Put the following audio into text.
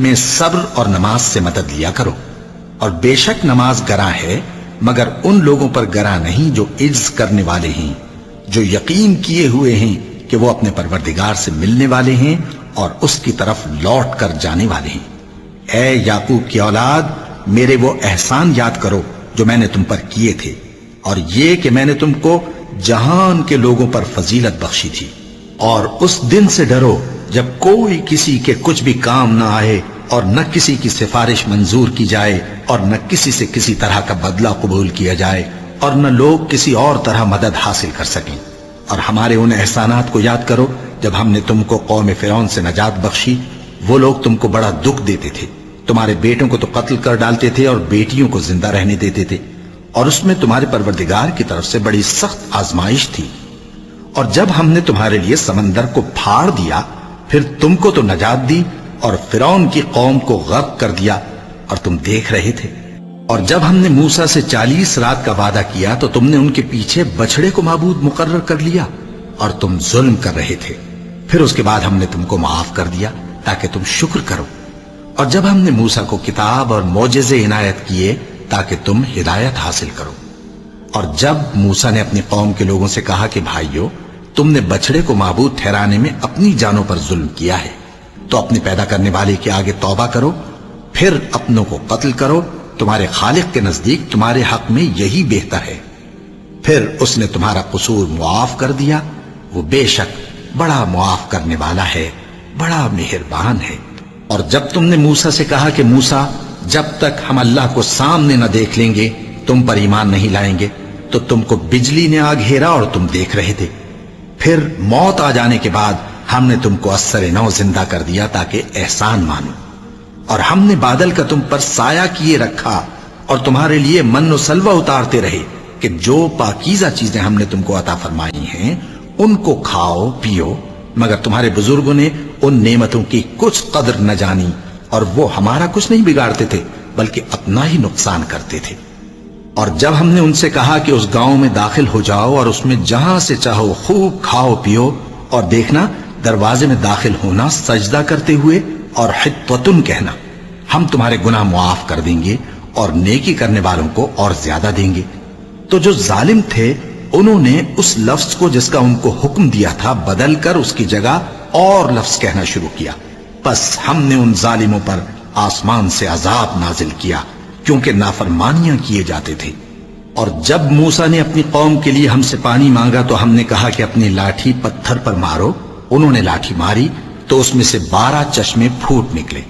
میں صبر اور نماز سے مدد لیا کرو، اور بے شک نماز گراں ہے مگر ان لوگوں پر گراں نہیں جو عجز کرنے والے ہیں، جو یقین کیے ہوئے ہیں کہ وہ اپنے پروردگار سے ملنے والے ہیں اور اس کی طرف لوٹ کر جانے والے ہیں۔ اے یعقوب کی اولاد، میرے وہ احسان یاد کرو جو میں نے تم پر کیے تھے، اور یہ کہ میں نے تم کو جہان کے لوگوں پر فضیلت بخشی تھی۔ اور اس دن سے ڈرو جب کوئی کسی کے کچھ بھی کام نہ آئے، اور نہ کسی کی سفارش منظور کی جائے، اور نہ کسی سے کسی طرح کا بدلہ قبول کیا جائے، اور نہ لوگ کسی اور طرح مدد حاصل کر سکیں۔ اور ہمارے ان احسانات کو یاد کرو جب ہم نے تم کو قوم فرعون سے نجات بخشی۔ وہ لوگ تم کو بڑا دکھ دیتے تھے، تمہارے بیٹوں کو تو قتل کر ڈالتے تھے اور بیٹیوں کو زندہ رہنے دیتے تھے، اور اس میں تمہارے پروردگار کی طرف سے بڑی سخت آزمائش تھی۔ اور جب ہم نے تمہارے لیے سمندر کو پھاڑ دیا، پھر تم کو تو نجات دی اور فرعون کی قوم کو غرق کر دیا، اور تم دیکھ رہے تھے۔ اور جب ہم نے موسیٰ سے 40 رات کا وعدہ کیا تو تم نے ان کے پیچھے بچڑے کو معبود مقرر کر لیا، اور تم ظلم کر رہے تھے۔ پھر اس کے بعد ہم نے تم کو معاف کر دیا تاکہ تم شکر کرو۔ اور جب ہم نے موسیٰ کو کتاب اور معجزے عنایت کیے تاکہ تم ہدایت حاصل کرو۔ اور جب موسیٰ نے اپنی قوم کے لوگوں سے کہا کہ بھائیو، تم نے بچڑے کو معبود ٹھہرانے میں اپنی جانوں پر ظلم کیا ہے، تو اپنے پیدا کرنے والے کے آگے توبہ کرو، پھر اپنوں کو قتل کرو، تمہارے خالق کے نزدیک تمہارے حق میں یہی بہتر ہے۔ پھر اس نے تمہارا قصور معاف کر دیا، وہ بے شک بڑا معاف کرنے والا ہے، بڑا مہربان ہے۔ اور جب تم نے موسیٰ سے کہا کہ موسیٰ، جب تک ہم اللہ کو سامنے نہ دیکھ لیں گے تم پر ایمان نہیں لائیں گے، تو تم کو بجلی نے آ گھیرا اور تم دیکھ رہے تھے۔ پھر موت آ جانے کے بعد ہم نے تم کو اثر نو زندہ کر دیا تاکہ احسان مانو۔ اور ہم نے بادل کا تم پر سایہ کیے رکھا اور تمہارے لیے من و سلوہ اتارتے رہے کہ جو پاکیزہ چیزیں ہم نے تم کو عطا فرمائی ہیں ان کو کھاؤ پیو، مگر تمہارے بزرگوں نے ان نعمتوں کی کچھ قدر نہ جانی، اور وہ ہمارا کچھ نہیں بگاڑتے تھے بلکہ اپنا ہی نقصان کرتے تھے۔ اور جب ہم نے ان سے کہا کہ اس گاؤں میں داخل ہو جاؤ اور اس میں جہاں سے چاہو خوب کھاؤ پیو، اور دیکھنا دروازے میں داخل ہونا سجدہ کرتے ہوئے اور حطوتن کہنا، ہم تمہارے گناہ معاف کر دیں گے اور نیکی کرنے والوں کو اور زیادہ دیں گے۔ تو جو ظالم تھے انہوں نے اس لفظ کو جس کا ان کو حکم دیا تھا بدل کر اس کی جگہ اور لفظ کہنا شروع کیا، پس ہم نے ان ظالموں پر آسمان سے عذاب نازل کیا کیونکہ نافرمانیاں کیے جاتے تھے۔ اور جب موسیٰ نے اپنی قوم کے لیے ہم سے پانی مانگا تو ہم نے کہا کہ اپنی لاٹھی پتھر پر مارو۔ انہوں نے لاٹھی ماری تو اس میں سے 12 چشمے پھوٹ نکلے،